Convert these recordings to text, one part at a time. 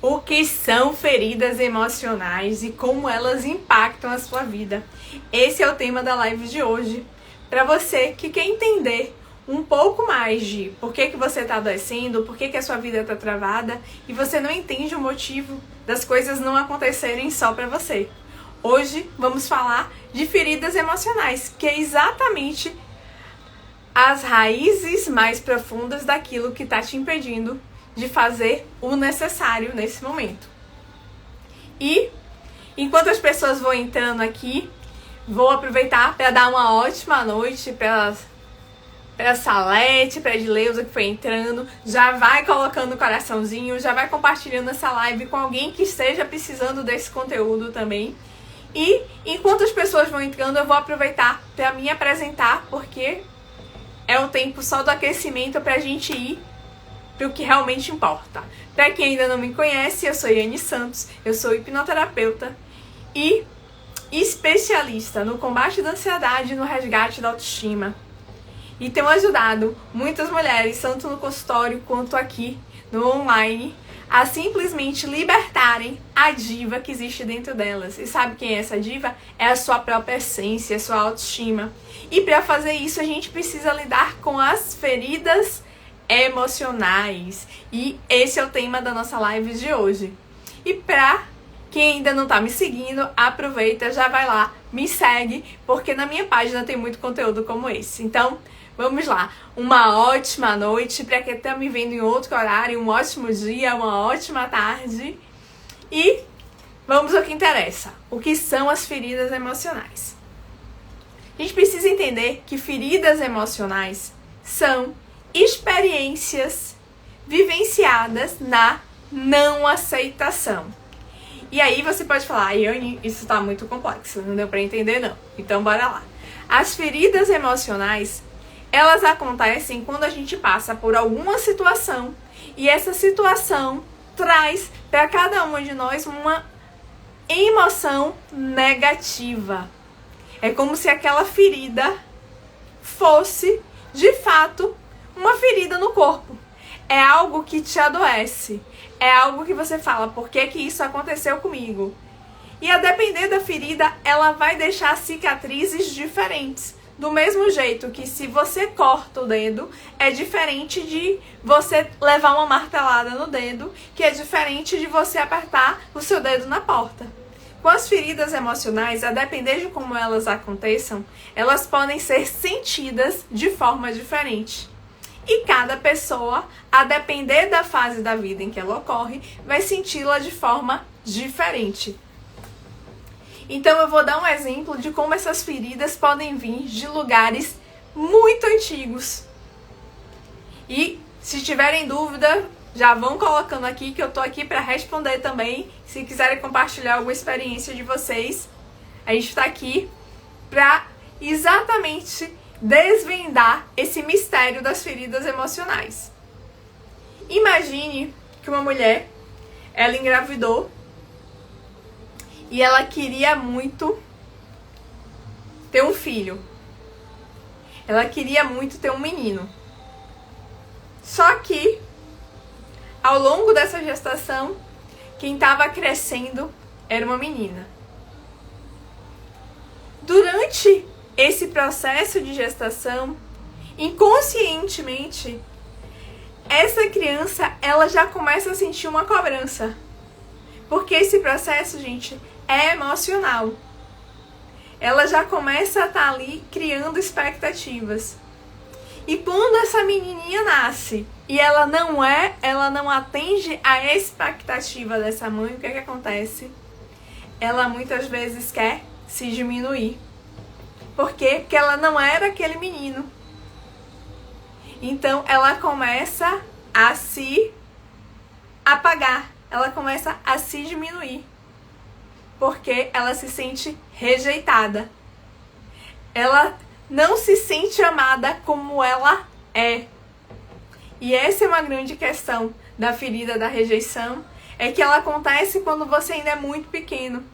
O que são feridas emocionais e como elas impactam a sua vida? Esse é o tema da live de hoje. Para você que quer entender um pouco mais de por que você está adoecendo, por que a sua vida está travada e você não entende o motivo das coisas não acontecerem só para você. Hoje vamos falar de feridas emocionais, que é exatamente as raízes mais profundas daquilo que está te impedindo de fazer o necessário nesse momento. E enquanto as pessoas vão entrando aqui, vou aproveitar para dar uma ótima noite para Salete, para Edileuza que foi entrando. Já vai colocando o coraçãozinho, já vai compartilhando essa live com alguém que esteja precisando desse conteúdo também. E enquanto as pessoas vão entrando, eu vou aproveitar para me apresentar, porque é o tempo só do aquecimento para a gente ir para o que realmente importa. Para quem ainda não me conhece, eu sou Yane Santos, eu sou hipnoterapeuta e especialista no combate da ansiedade e no resgate da autoestima. E tenho ajudado muitas mulheres, tanto no consultório quanto aqui no online, a simplesmente libertarem a diva que existe dentro delas. E sabe quem é essa diva? É a sua própria essência, a sua autoestima. E para fazer isso, a gente precisa lidar com as feridas emocionais. E esse é o tema da nossa live de hoje. E pra quem ainda não tá me seguindo, aproveita, já vai lá, me segue, porque na minha página tem muito conteúdo como esse. Então, vamos lá. Uma ótima noite para quem tá me vendo em outro horário, um ótimo dia, uma ótima tarde. E vamos ao que interessa. O que são as feridas emocionais? A gente precisa entender que feridas emocionais são experiências vivenciadas na não aceitação. E aí você pode falar, Yane, isso tá muito complexo, não deu pra entender não. Então bora lá. As feridas emocionais, elas acontecem quando a gente passa por alguma situação e essa situação traz para cada uma de nós uma emoção negativa. É como se aquela ferida fosse, de fato, uma ferida no corpo. É algo que te adoece. É algo que você fala, por que isso aconteceu comigo? E a depender da ferida, ela vai deixar cicatrizes diferentes. Do mesmo jeito que se você corta o dedo, é diferente de você levar uma martelada no dedo, que é diferente de você apertar o seu dedo na porta. Com as feridas emocionais, a depender de como elas aconteçam, elas podem ser sentidas de forma diferente. E cada pessoa, a depender da fase da vida em que ela ocorre, vai senti-la de forma diferente. Então eu vou dar um exemplo de como essas feridas podem vir de lugares muito antigos. E se tiverem dúvida, já vão colocando aqui que eu tô aqui para responder também. Se quiserem compartilhar alguma experiência de vocês, a gente tá aqui para exatamente desvendar esse mistério das feridas emocionais. Imagine que uma mulher, ela engravidou e ela queria muito ter um filho. Ela queria muito ter um menino. Só que, ao longo dessa gestação, quem estava crescendo era uma menina. Durante esse processo de gestação, inconscientemente, essa criança, ela já começa a sentir uma cobrança. Porque esse processo, gente, é emocional. Ela já começa a estar ali criando expectativas. E quando essa menininha nasce e ela não atende a expectativa dessa mãe, o que acontece? Ela muitas vezes quer se diminuir. Por quê? Porque ela não era aquele menino. Então ela começa a se apagar. Ela começa a se diminuir. Porque ela se sente rejeitada. Ela não se sente amada como ela é. E essa é uma grande questão da ferida da rejeição. É que ela acontece quando você ainda é muito pequeno.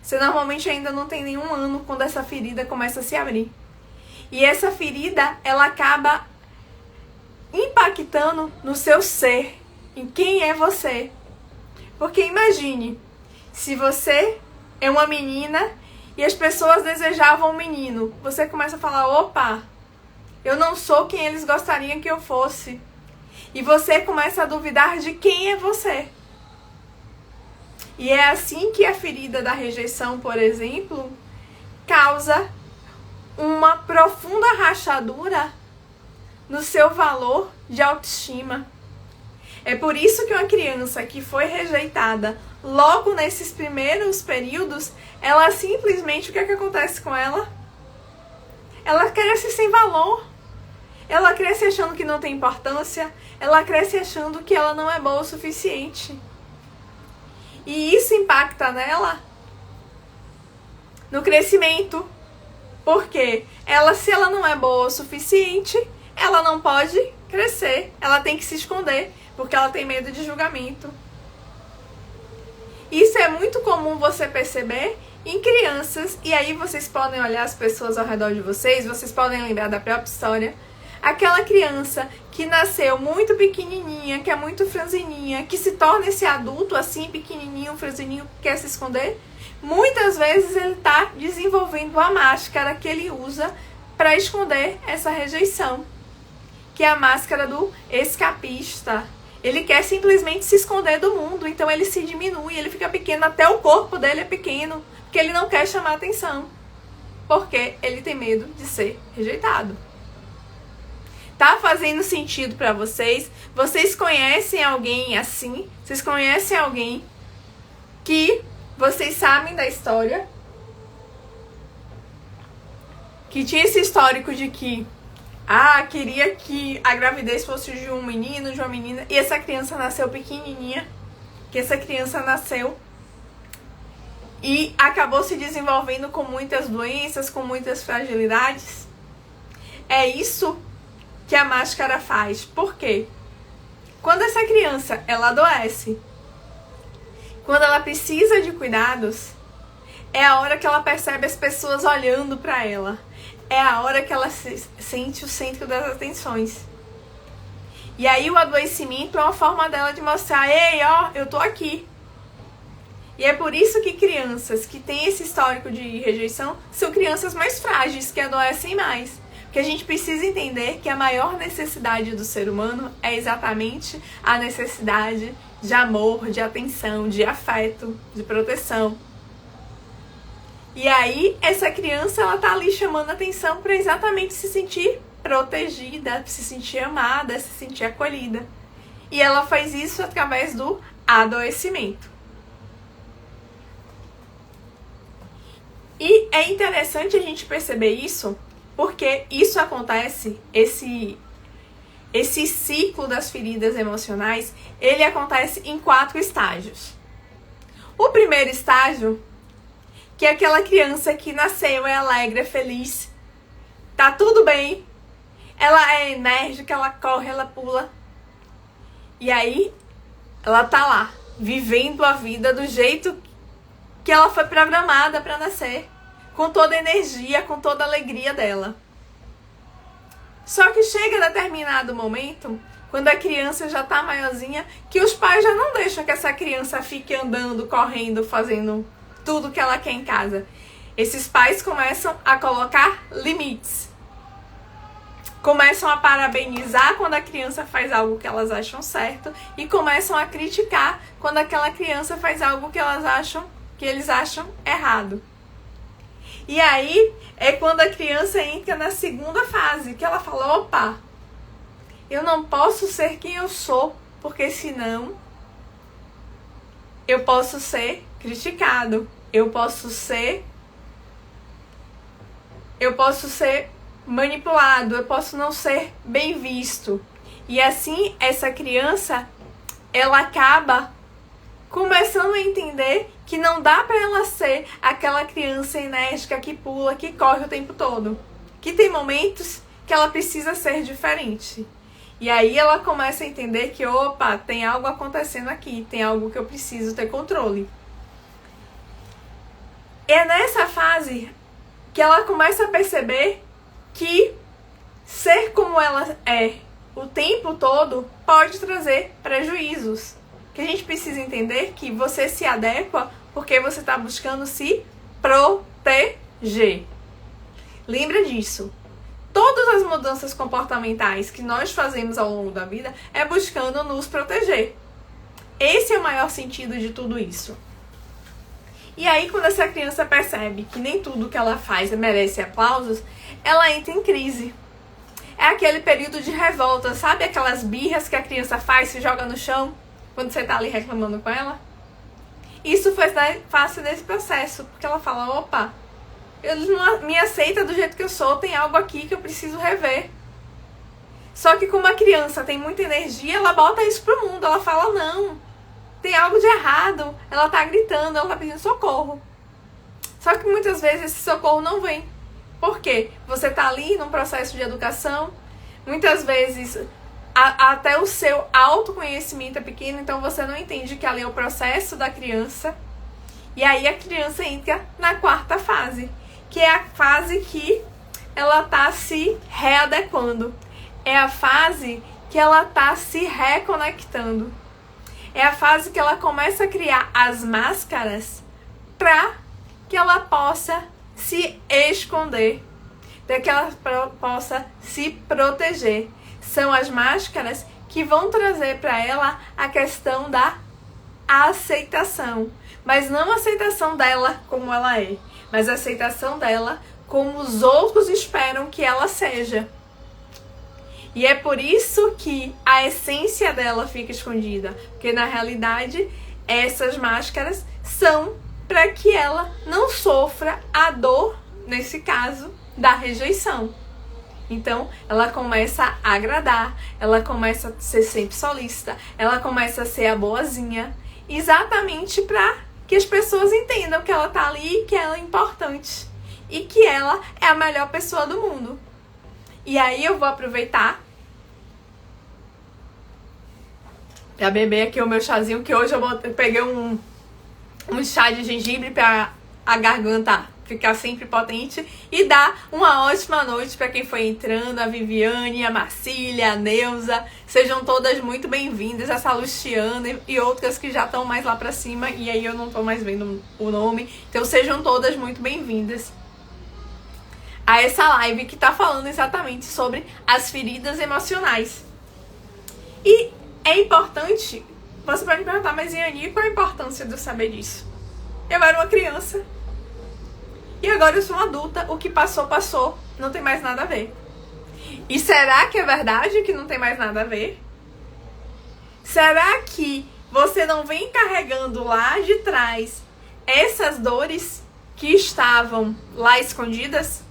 Você normalmente ainda não tem nenhum ano quando essa ferida começa a se abrir. E essa ferida, ela acaba impactando no seu ser, em quem é você. Porque imagine, se você é uma menina e as pessoas desejavam um menino, você começa a falar, opa, eu não sou quem eles gostariam que eu fosse. E você começa a duvidar de quem é você. E é assim que a ferida da rejeição, por exemplo, causa uma profunda rachadura no seu valor de autoestima. É por isso que uma criança que foi rejeitada logo nesses primeiros períodos, ela simplesmente, o que é que acontece com ela? Ela cresce sem valor. Ela cresce achando que não tem importância. Ela cresce achando que ela não é boa o suficiente. E isso impacta nela no crescimento. Porque se ela não é boa o suficiente, ela não pode crescer. Ela tem que se esconder, porque ela tem medo de julgamento. Isso é muito comum você perceber em crianças. E aí vocês podem olhar as pessoas ao redor de vocês, vocês podem lembrar da própria história. Aquela criança que nasceu muito pequenininha, que é muito franzininha, que se torna esse adulto assim, pequenininho, franzininho, que quer se esconder. Muitas vezes ele está desenvolvendo a máscara que ele usa para esconder essa rejeição, que é a máscara do escapista. Ele quer simplesmente se esconder do mundo, então ele se diminui, ele fica pequeno, até o corpo dele é pequeno, porque ele não quer chamar atenção, porque ele tem medo de ser rejeitado. Tá fazendo sentido pra vocês? Vocês conhecem alguém assim? Vocês conhecem alguém que vocês sabem da história? Que tinha esse histórico de que queria que a gravidez fosse de um menino, de uma menina, e essa criança nasceu pequenininha, que essa criança nasceu e acabou se desenvolvendo com muitas doenças, com muitas fragilidades. É isso que a máscara faz. Por quê? Quando essa criança, ela adoece, quando ela precisa de cuidados, é a hora que ela percebe as pessoas olhando pra ela. É a hora que ela se sente o centro das atenções. E aí o adoecimento é uma forma dela de mostrar, ei, ó, eu tô aqui. E é por isso que crianças que têm esse histórico de rejeição são crianças mais frágeis, que adoecem mais. Porque a gente precisa entender que a maior necessidade do ser humano é exatamente a necessidade de amor, de atenção, de afeto, de proteção. E aí, essa criança, ela tá ali chamando atenção para exatamente se sentir protegida, se sentir amada, se sentir acolhida. E ela faz isso através do adoecimento. E é interessante a gente perceber isso, porque isso acontece, esse ciclo das feridas emocionais, ele acontece em 4 estágios. O primeiro estágio, que é aquela criança que nasceu, é alegre, é feliz, tá tudo bem, ela é enérgica, ela corre, ela pula. E aí, ela tá lá, vivendo a vida do jeito que ela foi programada para nascer, com toda a energia, com toda a alegria dela. Só que chega determinado momento, quando a criança já tá maiorzinha, que os pais já não deixam que essa criança fique andando, correndo, fazendo tudo que ela quer em casa. Esses pais começam a colocar limites. Começam a parabenizar quando a criança faz algo que elas acham certo e começam a criticar quando aquela criança faz algo que eles acham errado. E aí é quando a criança entra na segunda fase, que ela fala, opa, eu não posso ser quem eu sou, porque senão eu posso ser criticado, eu posso ser manipulado, eu posso não ser bem visto. E assim, essa criança, ela acaba começando a entender que não dá pra ela ser aquela criança enérgica que pula, que corre o tempo todo. Que tem momentos que ela precisa ser diferente. E aí ela começa a entender que, opa, tem algo acontecendo aqui, tem algo que eu preciso ter controle. É nessa fase que ela começa a perceber que ser como ela é o tempo todo pode trazer prejuízos. que a gente precisa entender que você se adequa porque você está buscando se proteger. Lembra disso. Todas as mudanças comportamentais que nós fazemos ao longo da vida é buscando nos proteger. Esse é o maior sentido de tudo isso. E aí, quando essa criança percebe que nem tudo que ela faz merece aplausos, ela entra em crise. É aquele período de revolta, sabe aquelas birras que a criança faz, se joga no chão, quando você tá ali reclamando com ela? Isso faz parte desse processo, porque ela fala, opa, eles não me aceitam do jeito que eu sou, tem algo aqui que eu preciso rever. Só que como a criança tem muita energia, ela bota isso pro mundo, ela fala, não, tem algo de errado, ela tá gritando, ela tá pedindo socorro. Só que muitas vezes esse socorro não vem. Por quê? Você tá ali num processo de educação, muitas vezes até o seu autoconhecimento é pequeno, então você não entende que ali é o processo da criança. E aí a criança entra na quarta fase, que é a fase que ela tá se readequando. É a fase que ela tá se reconectando. É a fase que ela começa a criar as máscaras para que ela possa se esconder, para que ela possa se proteger. São as máscaras que vão trazer para ela a questão da aceitação. Mas não a aceitação dela como ela é, mas a aceitação dela como os outros esperam que ela seja. E é por isso que a essência dela fica escondida. Porque na realidade, essas máscaras são para que ela não sofra a dor, nesse caso, da rejeição. Então, ela começa a agradar, ela começa a ser sempre solícita, ela começa a ser a boazinha, exatamente para que as pessoas entendam que ela tá ali, que ela é importante e que ela é a melhor pessoa do mundo. E aí eu vou aproveitar para beber aqui o meu chazinho, que hoje eu peguei um chá de gengibre para a garganta ficar sempre potente e dar uma ótima noite para quem foi entrando, a Viviane, a Marcília, a Neuza, sejam todas muito bem-vindas, essa Luciana e outras que já estão mais lá para cima e aí eu não tô mais vendo o nome, então sejam todas muito bem-vindas a essa live que tá falando exatamente sobre as feridas emocionais. E é importante, você pode me perguntar, mas Iane, qual a importância de eu saber disso? Eu era uma criança e agora eu sou uma adulta, o que passou, passou, não tem mais nada a ver. E será que é verdade que não tem mais nada a ver? Será que você não vem carregando lá de trás essas dores que estavam lá escondidas?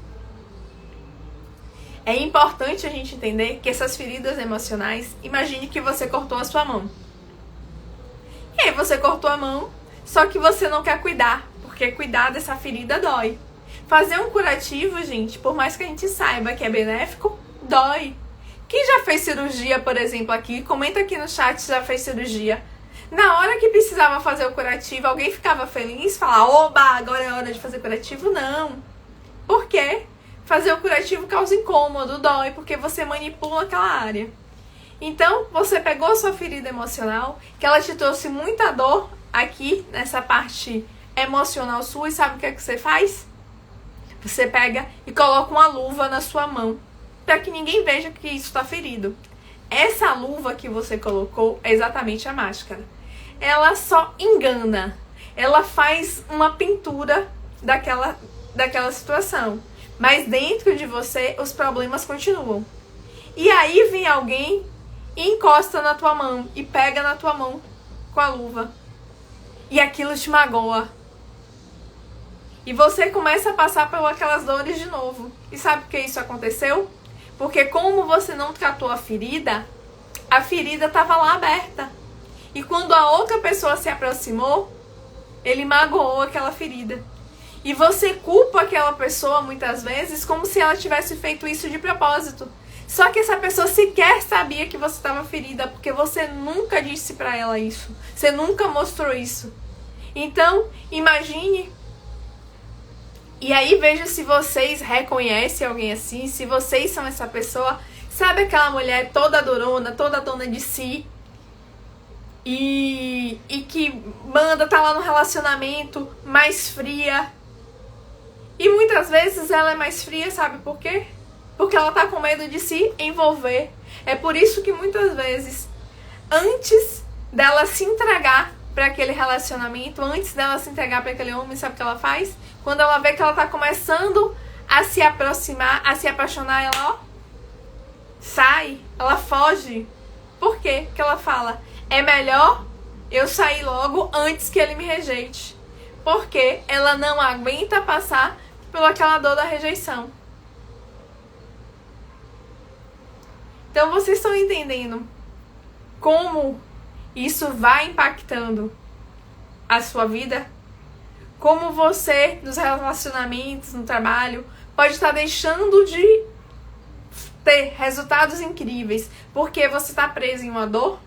É importante a gente entender que essas feridas emocionais, imagine que você cortou a sua mão. E aí você cortou a mão, só que você não quer cuidar, porque cuidar dessa ferida dói. Fazer um curativo, gente, por mais que a gente saiba que é benéfico, dói. Quem já fez cirurgia, por exemplo, aqui, comenta aqui no chat se já fez cirurgia. Na hora que precisava fazer o curativo, alguém ficava feliz, falava, oba, agora é hora de fazer curativo? Não. Por quê? Fazer o curativo causa incômodo, dói, porque você manipula aquela área. Então, você pegou a sua ferida emocional, que ela te trouxe muita dor aqui, nessa parte emocional sua, e sabe o que é que você faz? Você pega e coloca uma luva na sua mão, para que ninguém veja que isso está ferido. Essa luva que você colocou é exatamente a máscara. Ela só engana, ela faz uma pintura daquela situação. Mas dentro de você, os problemas continuam. E aí vem alguém e encosta na tua mão e pega na tua mão com a luva. E aquilo te magoa. E você começa a passar por aquelas dores de novo. E sabe por que isso aconteceu? Porque como você não tratou a ferida estava lá aberta. E quando a outra pessoa se aproximou, ele magoou aquela ferida. E você culpa aquela pessoa muitas vezes como se ela tivesse feito isso de propósito. Só que essa pessoa sequer sabia que você estava ferida, porque você nunca disse pra ela isso. Você nunca mostrou isso. Então, imagine. E aí veja se vocês reconhecem alguém assim, se vocês são essa pessoa. Sabe aquela mulher toda durona, toda dona de si, e que manda tá lá no relacionamento mais fria. E muitas vezes ela é mais fria, sabe por quê? Porque ela tá com medo de se envolver. É por isso que muitas vezes, antes dela se entregar para aquele relacionamento, antes dela se entregar para aquele homem, sabe o que ela faz? Quando ela vê que ela tá começando a se aproximar, a se apaixonar, ela, ó, sai, ela foge. Por quê? Porque ela fala, é melhor eu sair logo antes que ele me rejeite. Porque ela não aguenta passar pela aquela dor da rejeição. Então vocês estão entendendo como isso vai impactando a sua vida? Como você, nos relacionamentos, no trabalho, pode estar deixando de ter resultados incríveis porque você está preso em uma dor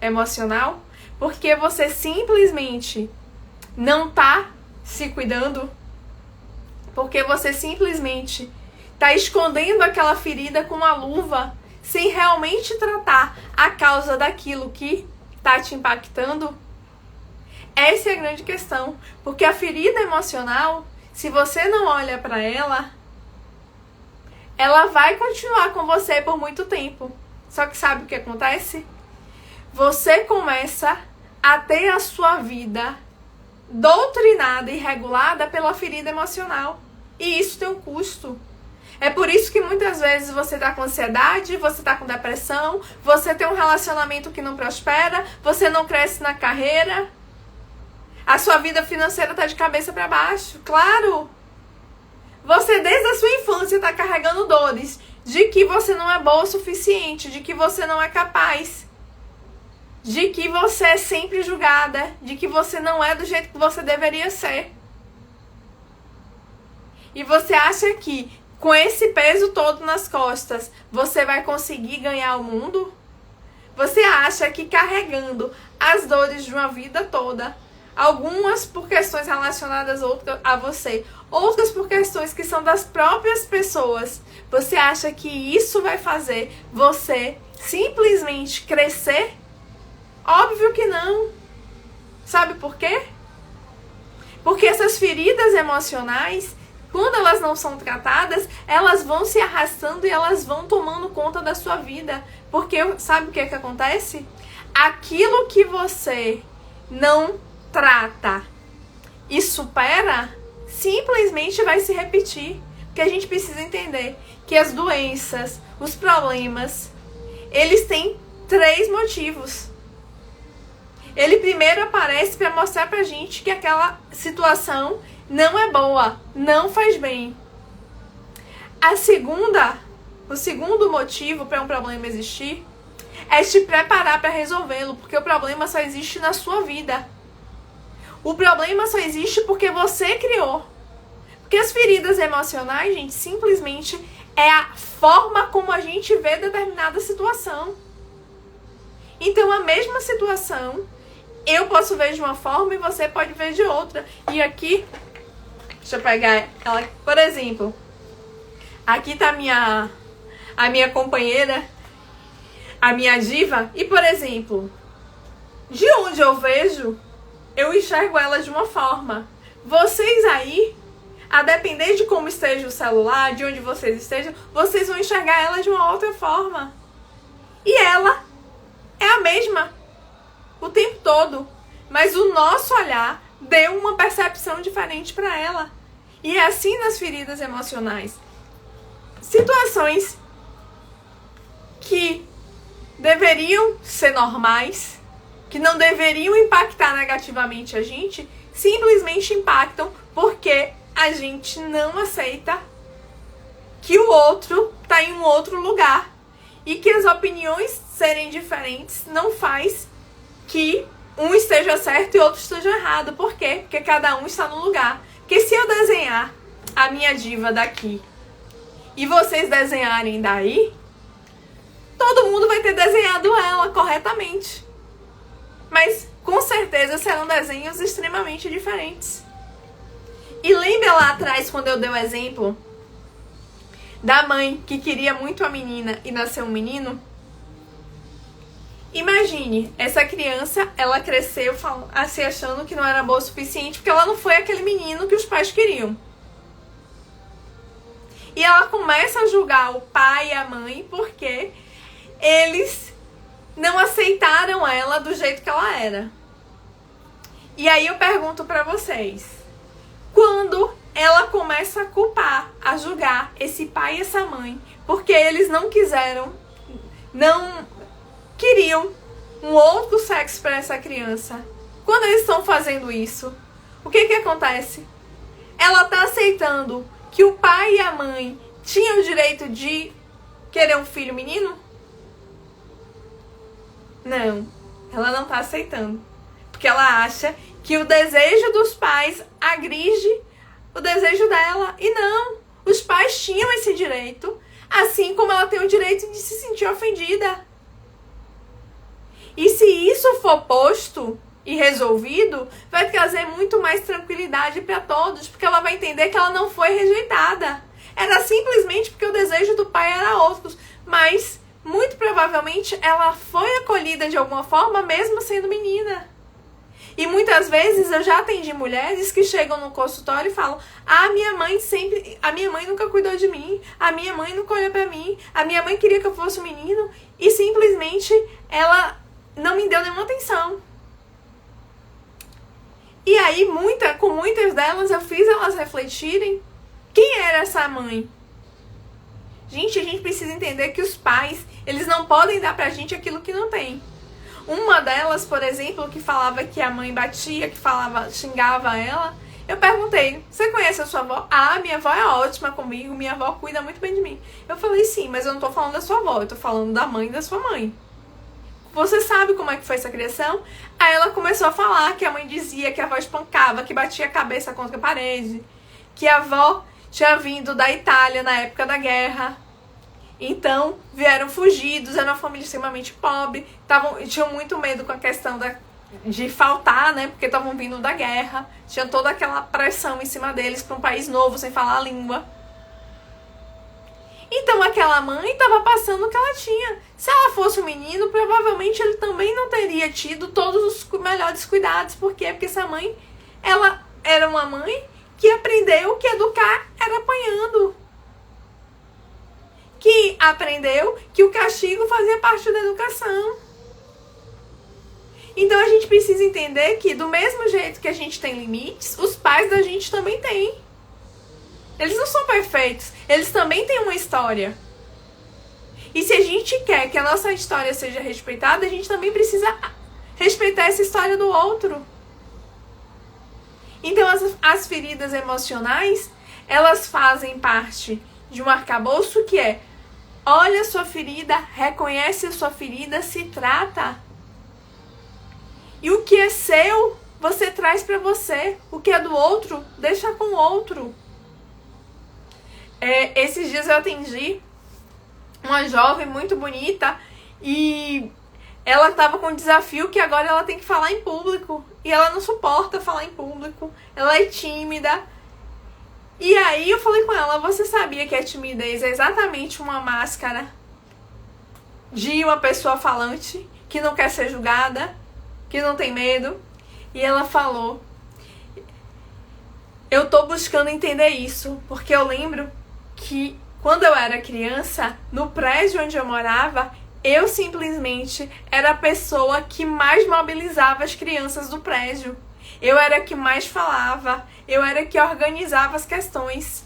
emocional? Porque você simplesmente não está se cuidando? Porque você simplesmente está escondendo aquela ferida com uma luva sem realmente tratar a causa daquilo que está te impactando? Essa é a grande questão. Porque a ferida emocional, se você não olha para ela, ela vai continuar com você por muito tempo. Só que sabe o que acontece? Você começa a ter a sua vida doutrinada e regulada pela ferida emocional. E isso tem um custo. É por isso que muitas vezes você tá com ansiedade, você tá com depressão, você tem um relacionamento que não prospera, você não cresce na carreira, a sua vida financeira tá de cabeça para baixo. Claro! Você desde a sua infância tá carregando dores de que você não é boa o suficiente, de que você não é capaz, de que você é sempre julgada, de que você não é do jeito que você deveria ser. E você acha que com esse peso todo nas costas, você vai conseguir ganhar o mundo? Você acha que carregando as dores de uma vida toda, algumas por questões relacionadas a você, outras por questões que são das próprias pessoas, você acha que isso vai fazer você simplesmente crescer? Óbvio que não. Sabe por quê? Porque essas feridas emocionais, quando elas não são tratadas, elas vão se arrastando e elas vão tomando conta da sua vida. Porque sabe o que é que acontece? Aquilo que você não trata e supera, simplesmente vai se repetir. Porque a gente precisa entender que as doenças, os problemas, eles têm 3 motivos. Ele primeiro aparece para mostrar pra gente que aquela situação não é boa, não faz bem. O segundo motivo para um problema existir é te preparar para resolvê-lo, porque o problema só existe na sua vida. O problema só existe porque você criou. Porque as feridas emocionais, gente, simplesmente é a forma como a gente vê determinada situação. Então, a mesma situação, eu posso ver de uma forma e você pode ver de outra. E aqui, deixa eu pegar ela. Por exemplo, aqui tá a minha companheira, a minha diva. E, por exemplo, de onde eu vejo, eu enxergo ela de uma forma. Vocês aí, a depender de como esteja o celular, de onde vocês estejam, vocês vão enxergar ela de uma outra forma. E ela é a mesma o tempo todo, mas o nosso olhar deu uma percepção diferente para ela. E é assim nas feridas emocionais. Situações que deveriam ser normais, que não deveriam impactar negativamente a gente, simplesmente impactam porque a gente não aceita que o outro está em um outro lugar e que as opiniões serem diferentes não faz que um esteja certo e outro esteja errado. Por quê? Porque cada um está no lugar. Porque se eu desenhar a minha diva daqui e vocês desenharem daí, todo mundo vai ter desenhado ela corretamente. Mas com certeza serão desenhos extremamente diferentes. E lembra lá atrás quando eu dei o exemplo da mãe que queria muito a menina e nasceu um menino? Imagine, essa criança, ela cresceu se achando que não era boa o suficiente porque ela não foi aquele menino que os pais queriam. E ela começa a julgar o pai e a mãe porque eles não aceitaram ela do jeito que ela era. E aí eu pergunto pra vocês, quando ela começa a culpar, a julgar esse pai e essa mãe porque eles não queriam um outro sexo para essa criança, quando eles estão fazendo isso, o que acontece? Ela tá aceitando que o pai e a mãe tinham o direito de querer um filho menino? Não, ela não tá aceitando. Porque ela acha que o desejo dos pais agride o desejo dela. E não, os pais tinham esse direito, assim como ela tem o direito de se sentir ofendida. E se isso for posto e resolvido, vai trazer muito mais tranquilidade para todos, porque ela vai entender que ela não foi rejeitada. Era simplesmente porque o desejo do pai era outro, mas muito provavelmente ela foi acolhida de alguma forma, mesmo sendo menina. E muitas vezes eu já atendi mulheres que chegam no consultório e falam: a minha mãe nunca cuidou de mim, a minha mãe nunca olhou pra mim, a minha mãe queria que eu fosse um menino e simplesmente ela não me deu nenhuma atenção. E aí, com muitas delas, eu fiz elas refletirem quem era essa mãe. Gente, a gente precisa entender que os pais, eles não podem dar pra gente aquilo que não tem. Uma delas, por exemplo, que falava que a mãe batia, xingava ela, eu perguntei: você conhece a sua avó? Ah, minha avó é ótima comigo, minha avó cuida muito bem de mim. Eu falei: sim, mas eu não tô falando da sua avó, eu tô falando da mãe da sua mãe. Você sabe como é que foi essa criação? Aí ela começou a falar que a mãe dizia que a avó espancava, que batia a cabeça contra a parede, que a avó tinha vindo da Itália na época da guerra. Então, vieram fugidos, era uma família extremamente pobre, tinham muito medo com a questão de faltar, né? Porque estavam vindo da guerra, tinha toda aquela pressão em cima deles para um país novo, sem falar a língua. Então aquela mãe estava passando o que ela tinha. Se ela fosse um menino, provavelmente ele também não teria tido todos os melhores cuidados. Por quê? Porque essa mãe, ela era uma mãe que aprendeu que educar era apanhando. Que aprendeu que o castigo fazia parte da educação. Então a gente precisa entender que do mesmo jeito que a gente tem limites, os pais da gente também têm. Eles não são perfeitos, eles também têm uma história. E se a gente quer que a nossa história seja respeitada, a gente também precisa respeitar essa história do outro. Então as feridas emocionais, elas fazem parte de um arcabouço que é: olha a sua ferida, reconhece a sua ferida, se trata. E o que é seu, você traz pra você. O que é do outro, deixa com o outro. Esses dias eu atendi uma jovem muito bonita e ela estava com um desafio que agora ela tem que falar em público. E ela não suporta falar em público, ela é tímida. E aí eu falei com ela: você sabia que a timidez é exatamente uma máscara de uma pessoa falante, que não quer ser julgada, que não tem medo? E ela falou: eu tô buscando entender isso, porque eu lembro que quando eu era criança, no prédio onde eu morava, eu simplesmente era a pessoa que mais mobilizava as crianças do prédio. Eu era a que mais falava, eu era a que organizava as questões.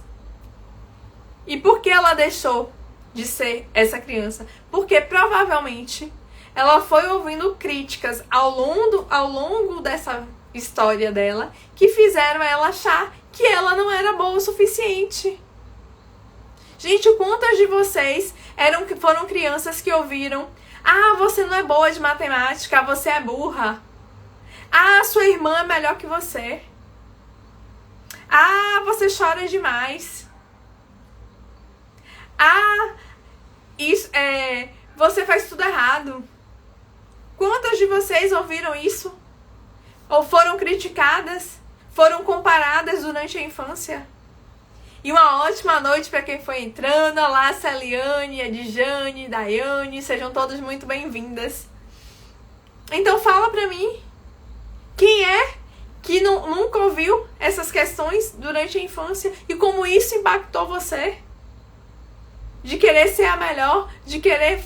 E por que ela deixou de ser essa criança? Porque provavelmente ela foi ouvindo críticas ao longo dessa história dela que fizeram ela achar que ela não era boa o suficiente. Gente, quantas de vocês foram crianças que ouviram: ah, você não é boa de matemática, você é burra. Ah, sua irmã é melhor que você. Ah, você chora demais. Ah, você faz tudo errado. Quantas de vocês ouviram isso? Ou foram criticadas? Foram comparadas durante a infância? E uma ótima noite para quem foi entrando. Olá, Celiane, Edjane, Daiane, sejam todas muito bem-vindas. Então fala pra mim, quem é que nunca ouviu essas questões durante a infância e como isso impactou você? De querer ser a melhor, de querer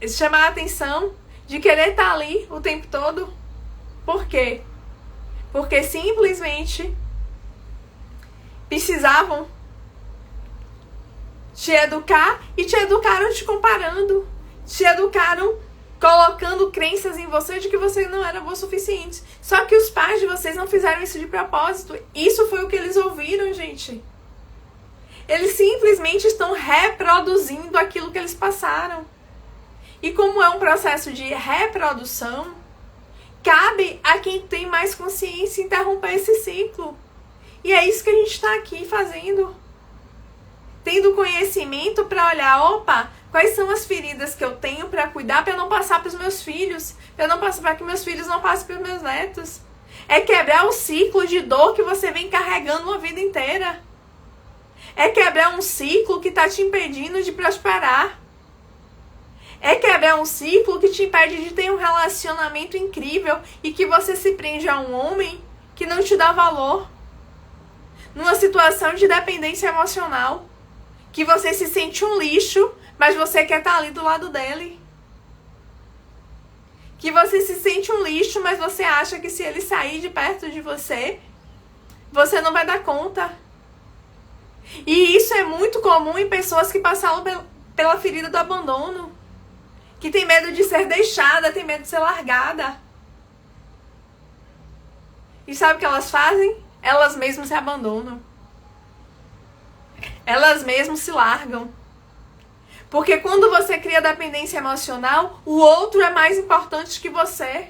chamar a atenção, de querer estar ali o tempo todo. Por quê? Porque simplesmente precisavam te educar e te educaram te comparando. Te educaram colocando crenças em você de que você não era boa o suficiente. Só que os pais de vocês não fizeram isso de propósito. Isso foi o que eles ouviram, gente. Eles simplesmente estão reproduzindo aquilo que eles passaram. E como é um processo de reprodução, cabe a quem tem mais consciência interromper esse ciclo. E é isso que a gente está aqui fazendo. Tendo conhecimento para olhar, opa, quais são as feridas que eu tenho para cuidar para não passar para os meus filhos, para que meus filhos não passem para os meus netos. É quebrar o ciclo de dor que você vem carregando uma vida inteira. É quebrar um ciclo que está te impedindo de prosperar. É quebrar um ciclo que te impede de ter um relacionamento incrível e que você se prende a um homem que não te dá valor. Numa situação de dependência emocional. Que você se sente um lixo, mas você quer estar ali do lado dele. Que você se sente um lixo, mas você acha que se ele sair de perto de você, você não vai dar conta. E isso é muito comum em pessoas que passaram pela ferida do abandono. Que tem medo de ser deixada, tem medo de ser largada. E sabe o que elas fazem? Elas mesmas se abandonam. Elas mesmas se largam. Porque quando você cria dependência emocional, o outro é mais importante que você.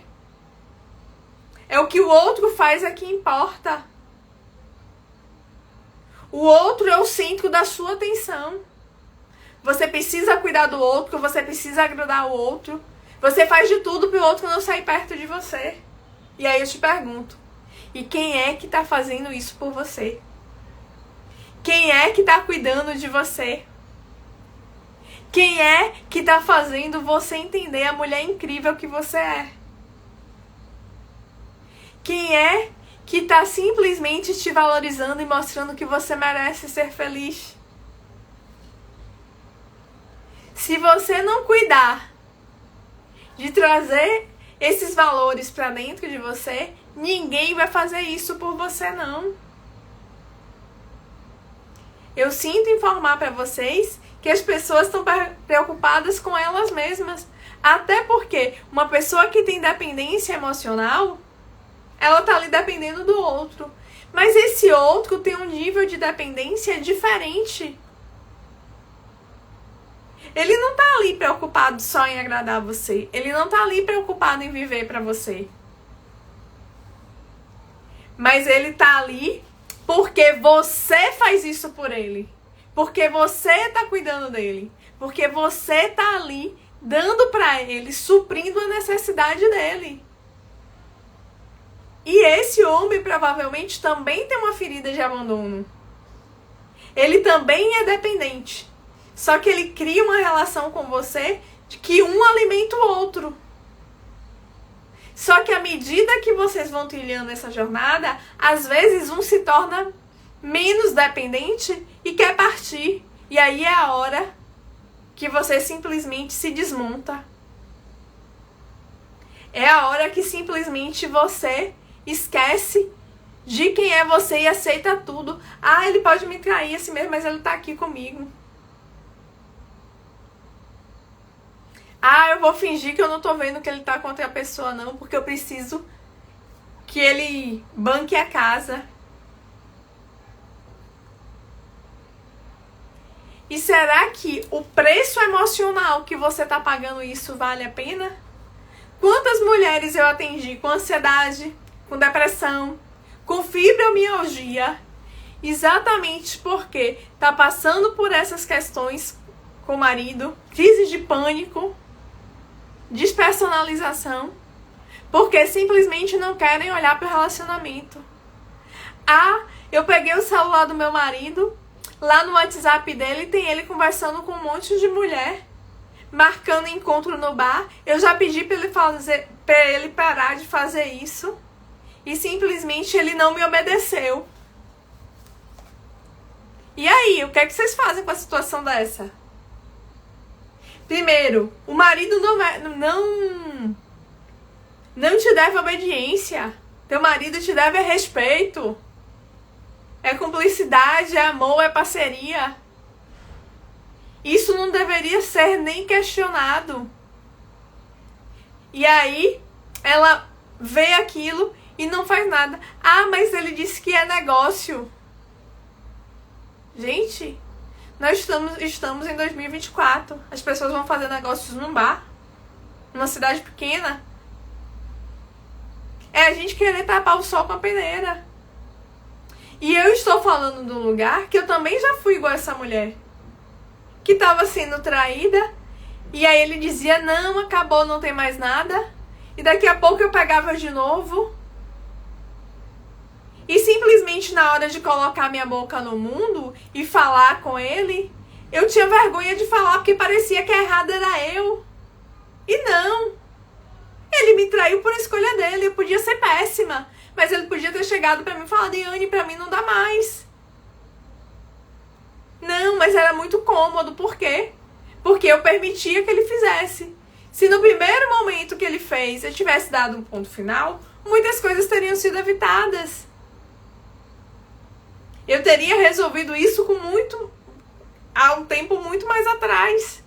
É o que o outro faz é que importa. O outro é o centro da sua atenção. Você precisa cuidar do outro, você precisa agradar o outro. Você faz de tudo para o outro não sair perto de você. E aí eu te pergunto, e quem é que está fazendo isso por você? Quem é que está cuidando de você? Quem é que está fazendo você entender a mulher incrível que você é? Quem é que está simplesmente te valorizando e mostrando que você merece ser feliz? Se você não cuidar de trazer esses valores para dentro de você, ninguém vai fazer isso por você, não. Eu sinto informar para vocês que as pessoas estão preocupadas com elas mesmas. Até porque uma pessoa que tem dependência emocional, ela tá ali dependendo do outro. Mas esse outro tem um nível de dependência diferente. Ele não tá ali preocupado só em agradar você. Ele não tá ali preocupado em viver para você. Mas ele tá ali porque você faz isso por ele. Porque você tá cuidando dele. Porque você tá ali dando para ele, suprindo a necessidade dele. E esse homem provavelmente também tem uma ferida de abandono. Ele também é dependente. Só que ele cria uma relação com você de que um alimenta o outro. Só que à medida que vocês vão trilhando essa jornada, às vezes um se torna menos dependente e quer partir. E aí é a hora que você simplesmente se desmonta. É a hora que simplesmente você esquece de quem é você e aceita tudo. Ah, ele pode me trair assim mesmo, mas ele tá aqui comigo. Ah, eu vou fingir que eu não tô vendo que ele tá com outra pessoa não, porque eu preciso que ele banque a casa. E será que o preço emocional que você tá pagando isso vale a pena? Quantas mulheres eu atendi com ansiedade, com depressão, com fibromialgia, exatamente porque tá passando por essas questões com o marido, crise de pânico, despersonalização, porque simplesmente não querem olhar para o relacionamento. Ah, eu peguei o celular do meu marido, lá no WhatsApp dele tem ele conversando com um monte de mulher, marcando encontro no bar. Eu já pedi para ele para ele parar de fazer isso e simplesmente ele não me obedeceu. E aí, o que é que vocês fazem com a situação dessa? Primeiro, o marido não te deve obediência. Teu marido te deve respeito. É cumplicidade, é amor, é parceria. Isso não deveria ser nem questionado. E aí, ela vê aquilo e não faz nada. Ah, mas ele disse que é negócio. Gente, nós estamos em 2024. As pessoas vão fazer negócios num bar, numa cidade pequena. É a gente querer tapar o sol com a peneira. E eu estou falando de um lugar que eu também já fui igual essa mulher, que estava sendo traída, e aí ele dizia, não, acabou, não tem mais nada. E daqui a pouco eu pegava de novo. E simplesmente na hora de colocar minha boca no mundo e falar com ele, eu tinha vergonha de falar porque parecia que a errada era eu. E não. Ele me traiu por escolha dele, eu podia ser péssima, mas ele podia ter chegado pra mim e falado, Yane, pra mim não dá mais. Não, mas era muito cômodo, por quê? Porque eu permitia que ele fizesse. Se no primeiro momento que ele fez eu tivesse dado um ponto final, muitas coisas teriam sido evitadas. Eu teria resolvido isso há um tempo muito mais atrás.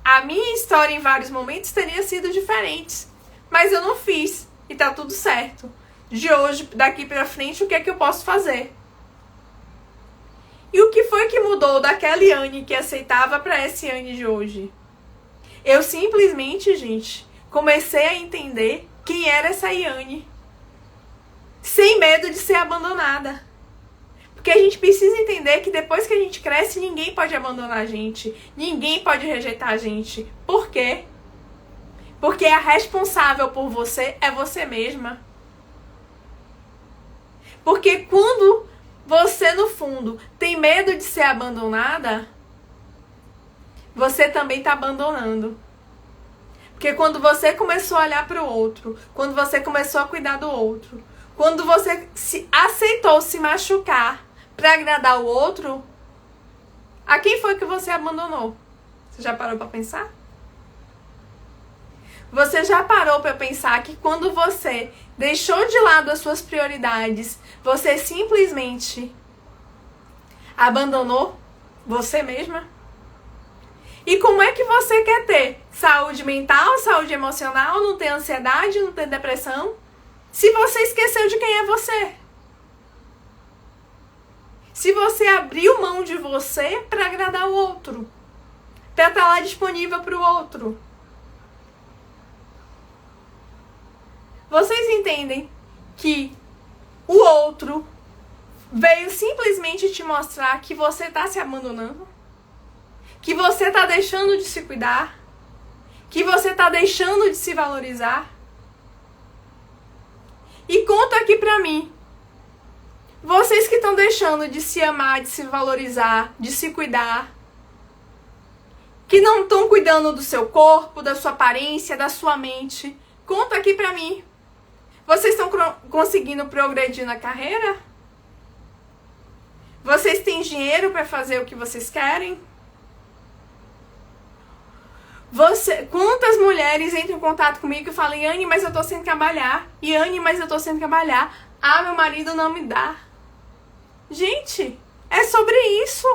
A minha história em vários momentos teria sido diferente, mas eu não fiz e tá tudo certo. De hoje, daqui pra frente, o que é que eu posso fazer? E o que foi que mudou daquela Yane que aceitava pra essa Yane de hoje? Eu simplesmente, gente, comecei a entender quem era essa Yane, sem medo de ser abandonada. Porque a gente precisa entender que depois que a gente cresce, ninguém pode abandonar a gente. Ninguém pode rejeitar a gente. Por quê? Porque a responsável por você é você mesma. Porque quando você, no fundo, tem medo de ser abandonada, você também está abandonando. Porque quando você começou a olhar para o outro, quando você começou a cuidar do outro, quando você aceitou se machucar para agradar o outro, a quem foi que você abandonou? Você já parou para pensar? Você já parou para pensar que quando você deixou de lado as suas prioridades, você simplesmente abandonou você mesma? E como é que você quer ter saúde mental, saúde emocional, não ter ansiedade, não ter depressão, se você esqueceu de quem é você? Se você abriu mão de você para agradar o outro, para estar lá disponível para o outro. Vocês entendem que o outro veio simplesmente te mostrar que você está se abandonando? Que você está deixando de se cuidar? Que você está deixando de se valorizar? E conta aqui pra mim. Vocês que estão deixando de se amar, de se valorizar, de se cuidar, que não estão cuidando do seu corpo, da sua aparência, da sua mente, conta aqui pra mim. Vocês estão conseguindo progredir na carreira? Vocês têm dinheiro para fazer o que vocês querem? Quantas mulheres entram em contato comigo e falam, Yane, mas eu tô sem trabalhar. Yane, mas eu tô sem trabalhar. Ah, meu marido não me dá. Gente, é sobre isso.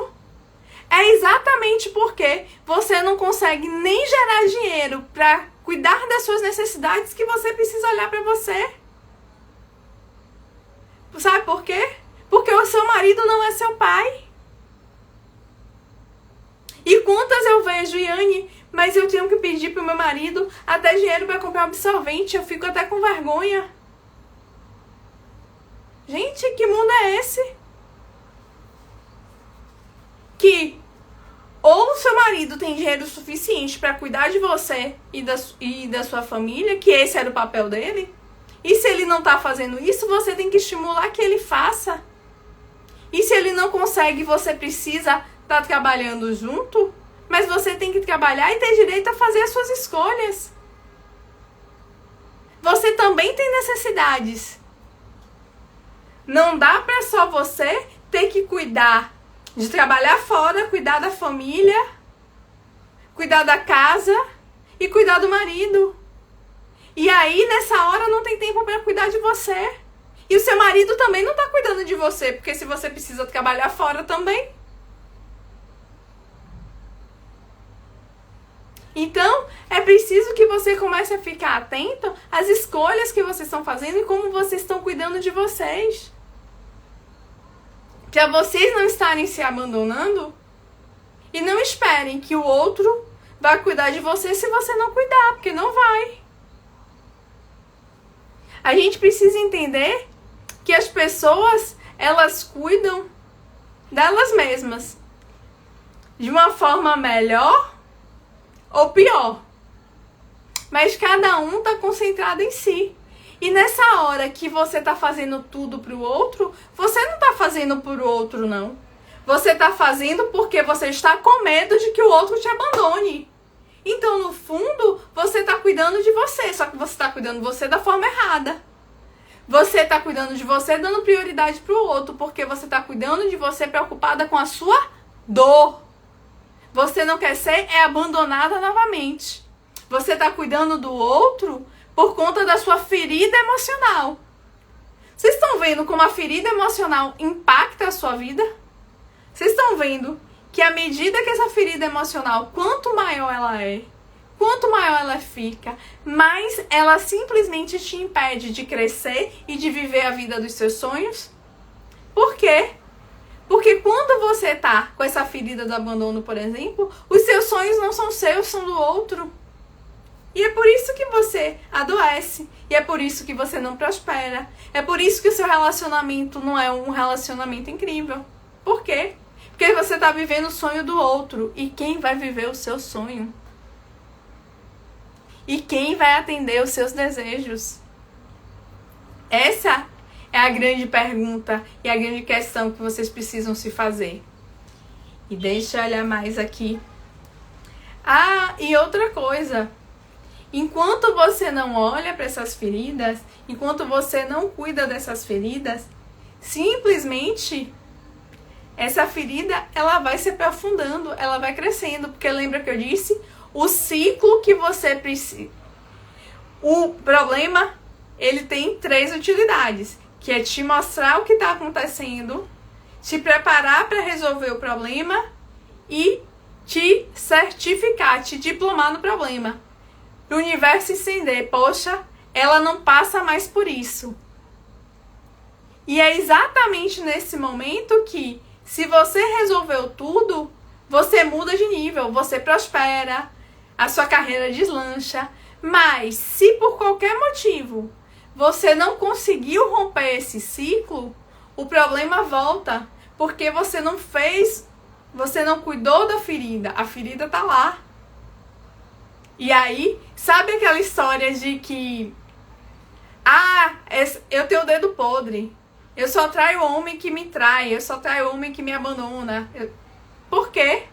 É exatamente porque você não consegue nem gerar dinheiro para cuidar das suas necessidades que você precisa olhar para você. Sabe por quê? Porque o seu marido não é seu pai. E quantas eu vejo, Yane, mas eu tenho que pedir pro meu marido até dinheiro para comprar absorvente, eu fico até com vergonha. Gente, que mundo é esse? Que ou o seu marido tem dinheiro suficiente para cuidar de você e da sua família, que esse era o papel dele, e se ele não tá fazendo isso, você tem que estimular que ele faça. E se ele não consegue, você precisa estar trabalhando junto, mas você tem que trabalhar e ter direito a fazer as suas escolhas. você também tem necessidades. Não dá para só você ter que cuidar de trabalhar fora, cuidar da família, cuidar da casa e cuidar do marido. E aí, nessa hora, não tem tempo para cuidar de você. E o seu marido também não tá cuidando de você, porque se você precisa trabalhar fora também. Então, é preciso que você comece a ficar atento às escolhas que vocês estão fazendo e como vocês estão cuidando de vocês. Para vocês não estarem se abandonando e não esperem que o outro vai cuidar de você se você não cuidar, porque não vai. A gente precisa entender que as pessoas, elas cuidam delas mesmas de uma forma melhor ou pior. Mas cada um tá concentrado em si. E nessa hora que você tá fazendo tudo pro outro, você não tá fazendo pro outro, não. Você tá fazendo porque você está com medo de que o outro te abandone. Então, no fundo, você tá cuidando de você, só que você tá cuidando de você da forma errada. Você tá cuidando de você dando prioridade pro outro, porque você tá cuidando de você preocupada com a sua dor. Você não quer ser abandonada novamente. Você tá cuidando do outro por conta da sua ferida emocional. Vocês estão vendo como a ferida emocional impacta a sua vida? Vocês estão vendo que à medida que essa ferida emocional, quanto maior ela é, quanto maior ela fica, mais ela simplesmente te impede de crescer e de viver a vida dos seus sonhos? Por quê? Porque quando você tá com essa ferida do abandono, por exemplo, os seus sonhos não são seus, são do outro. E é por isso que você adoece. E é por isso que você não prospera. É por isso que o seu relacionamento não é um relacionamento incrível. Por quê? Porque você está vivendo o sonho do outro. E quem vai viver o seu sonho? E quem vai atender os seus desejos? Essa é a grande pergunta e a grande questão que vocês precisam se fazer. E deixa eu olhar mais aqui. Ah, e outra coisa. Enquanto você não olha para essas feridas, enquanto você não cuida dessas feridas, simplesmente essa ferida ela vai se aprofundando, ela vai crescendo, porque lembra que eu disse? O ciclo que você precisa. O problema, ele tem 3 utilidades, que é te mostrar o que está acontecendo, te preparar para resolver o problema e te certificar, te diplomar no problema. O universo entender, poxa, ela não passa mais por isso. E é exatamente nesse momento que, se você resolveu tudo, você muda de nível, você prospera, a sua carreira deslancha. Mas, se por qualquer motivo você não conseguiu romper esse ciclo, o problema volta, porque você não fez, você não cuidou da ferida, a ferida tá lá. E aí, sabe aquela história de que eu tenho o dedo podre, eu só traio o homem que me trai, eu só traio o homem que me abandona. Por quê?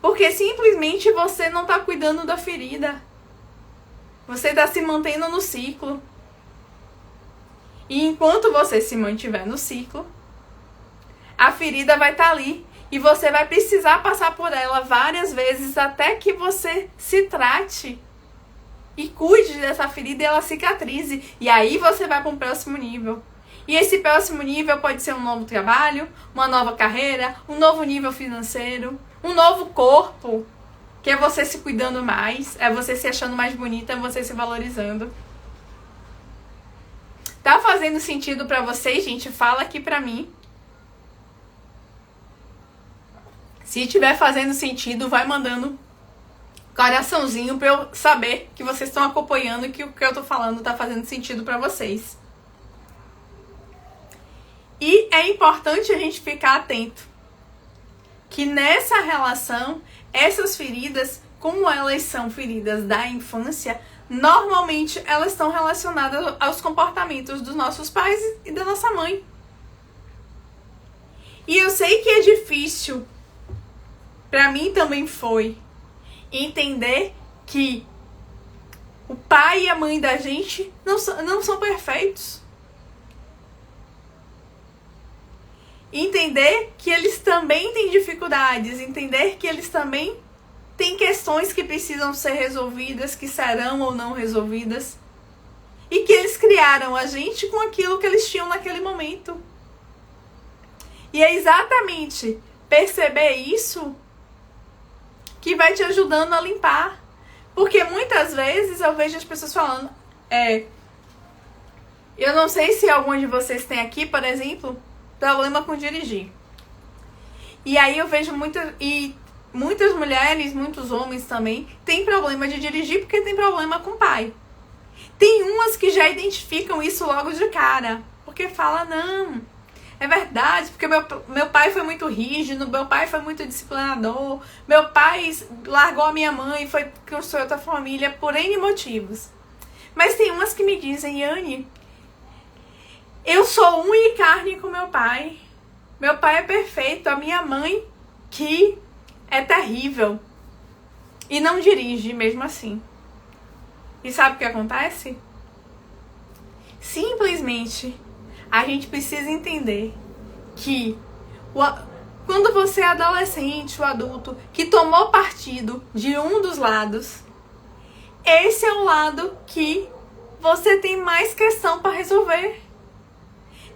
Porque simplesmente você não está cuidando da ferida. Você está se mantendo no ciclo. E enquanto você se mantiver no ciclo, a ferida vai estar ali. E você vai precisar passar por ela várias vezes até que você se trate e cuide dessa ferida e ela cicatrize. E aí você vai para um próximo nível. E esse próximo nível pode ser um novo trabalho, uma nova carreira, um novo nível financeiro, um novo corpo, que é você se cuidando mais, é você se achando mais bonita, é você se valorizando. Tá fazendo sentido pra vocês, gente? Fala aqui pra mim. Se estiver fazendo sentido, vai mandando coraçãozinho pra eu saber que vocês estão acompanhando e que o que eu tô falando tá fazendo sentido pra vocês. E é importante a gente ficar atento que nessa relação, essas feridas, como elas são feridas da infância, normalmente elas estão relacionadas aos comportamentos dos nossos pais e da nossa mãe. E eu sei que é difícil, pra mim também foi, entender que o pai e a mãe da gente não são perfeitos. Entender que eles também têm dificuldades, entender que eles também têm questões que precisam ser resolvidas, que serão ou não resolvidas. E que eles criaram a gente com aquilo que eles tinham naquele momento. E é exatamente perceber isso que vai te ajudando a limpar. Porque muitas vezes eu vejo as pessoas falando, eu não sei se algum de vocês tem aqui, por exemplo, problema com dirigir. E aí eu vejo muitas mulheres, muitos homens também, têm problema de dirigir porque tem problema com o pai. Tem umas que já identificam isso logo de cara, porque fala, não, é verdade, porque meu pai foi muito rígido, meu pai foi muito disciplinador, meu pai largou a minha mãe e foi construir outra família por N motivos. Mas tem umas que me dizem, Yane, eu sou unha e carne com meu pai é perfeito, a minha mãe que é terrível e não dirige mesmo assim. E sabe o que acontece? Simplesmente a gente precisa entender que quando você é adolescente ou adulto que tomou partido de um dos lados, esse é o lado que você tem mais questão para resolver.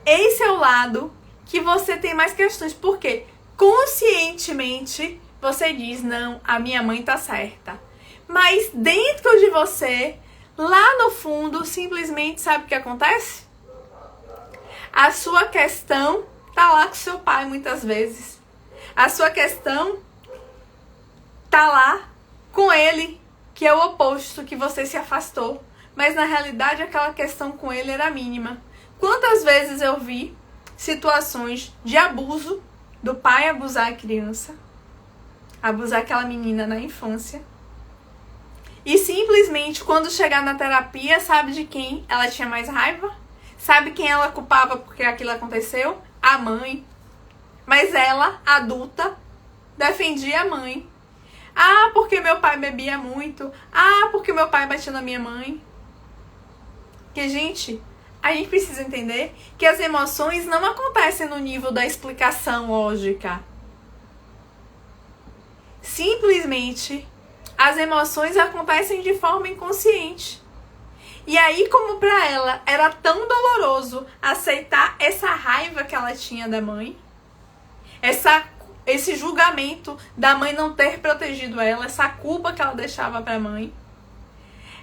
Esse é o lado que você tem mais questões, porque conscientemente você diz, não, a minha mãe tá certa. Mas dentro de você, lá no fundo, simplesmente sabe o que acontece? A sua questão tá lá com seu pai muitas vezes. A sua questão tá lá com ele, que é o oposto, que você se afastou. Mas na realidade aquela questão com ele era mínima. Quantas vezes eu vi situações de abuso, do pai abusar a criança, abusar aquela menina na infância, e simplesmente quando chegar na terapia, sabe de quem ela tinha mais raiva? Sabe quem ela culpava porque aquilo aconteceu? A mãe. Mas ela, adulta, defendia a mãe. Ah, porque meu pai bebia muito. Ah, porque meu pai batia na minha mãe. Que, gente, a gente precisa entender que as emoções não acontecem no nível da explicação lógica. Simplesmente, as emoções acontecem de forma inconsciente. E aí, como para ela era tão doloroso aceitar essa raiva que ela tinha da mãe, esse julgamento da mãe não ter protegido ela, essa culpa que ela deixava para a mãe,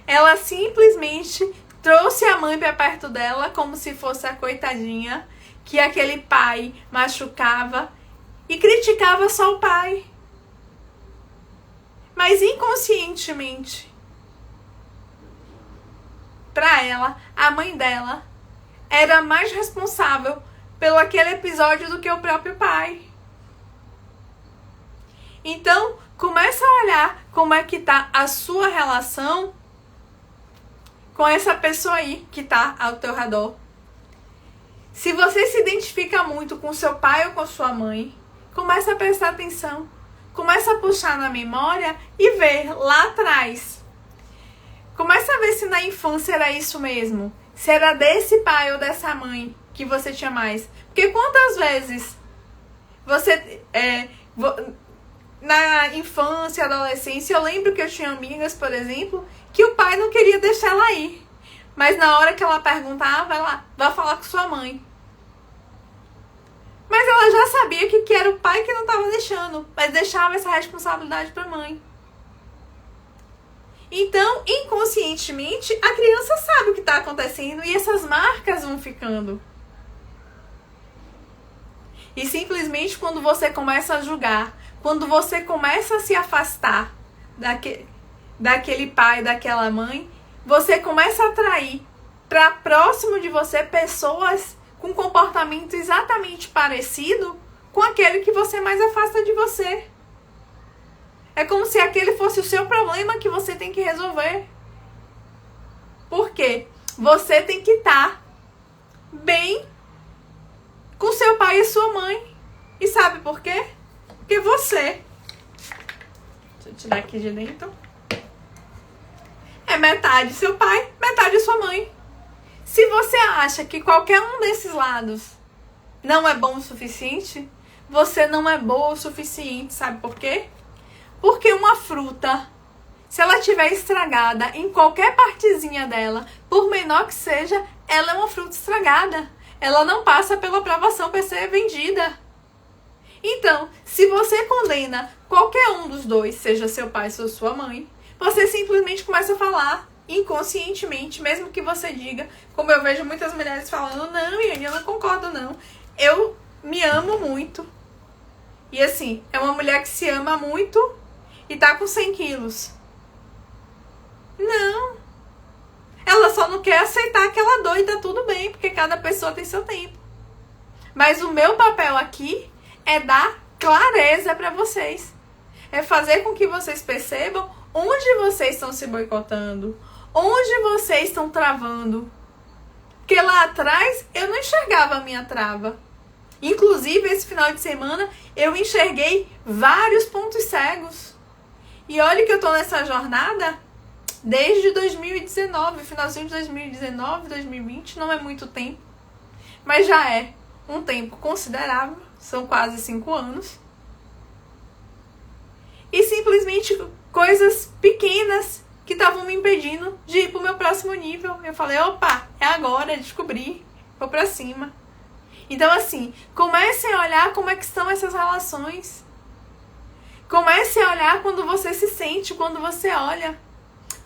ela simplesmente trouxe a mãe para perto dela como se fosse a coitadinha que aquele pai machucava e criticava só o pai. Mas inconscientemente, para ela, a mãe dela era mais responsável pelo aquele episódio do que o próprio pai. Então, começa a olhar como é que tá a sua relação com essa pessoa aí que tá ao teu redor. Se você se identifica muito com seu pai ou com sua mãe, começa a prestar atenção. Começa a puxar na memória e ver lá atrás. Começa a ver se na infância era isso mesmo. Se era desse pai ou dessa mãe que você tinha mais. Porque quantas vezes você... na infância, adolescência, eu lembro que eu tinha amigas, por exemplo, que o pai não queria deixar ela ir. Mas na hora que ela perguntava, ela vai falar com sua mãe. Mas ela já sabia que era o pai que não estava deixando, mas deixava essa responsabilidade para a mãe. Então, inconscientemente, a criança sabe o que está acontecendo e essas marcas vão ficando. E simplesmente quando você começa a julgar, quando você começa a se afastar daquele pai, daquela mãe, você começa a atrair para próximo de você pessoas com comportamento exatamente parecido com aquele que você mais afasta de você. É como se aquele fosse o seu problema que você tem que resolver. Por quê? Você tem que estar bem com seu pai e sua mãe. E sabe por quê? Porque você... Deixa eu tirar aqui de dentro. é metade seu pai, metade sua mãe. Se você acha que qualquer um desses lados não é bom o suficiente, você não é boa o suficiente, sabe por quê? Porque uma fruta, se ela estiver estragada em qualquer partezinha dela, por menor que seja, ela é uma fruta estragada. Ela não passa pela aprovação para ser vendida. Então, se você condena qualquer um dos dois, seja seu pai ou sua mãe, você simplesmente começa a falar inconscientemente, mesmo que você diga, como eu vejo muitas mulheres falando, não, Yane, eu não concordo não. Eu me amo muito. E assim, é uma mulher que se ama muito e tá com 100 quilos. Não. Ela só não quer aceitar que ela doida, tudo bem, porque cada pessoa tem seu tempo. Mas o meu papel aqui é dar clareza para vocês. É fazer com que vocês percebam onde vocês estão se boicotando, onde vocês estão travando. Porque lá atrás eu não enxergava a minha trava. Inclusive, esse final de semana eu enxerguei vários pontos cegos. E olha que eu tô nessa jornada desde 2019, finalzinho de 2019, 2020, não é muito tempo, mas já é um tempo considerável, são quase 5 anos. E simplesmente coisas pequenas que estavam me impedindo de ir pro meu próximo nível. Eu falei, opa, é agora, descobri, vou pra cima. Então assim, comecem a olhar como é que estão essas relações. Comece a olhar quando você se sente, quando você olha.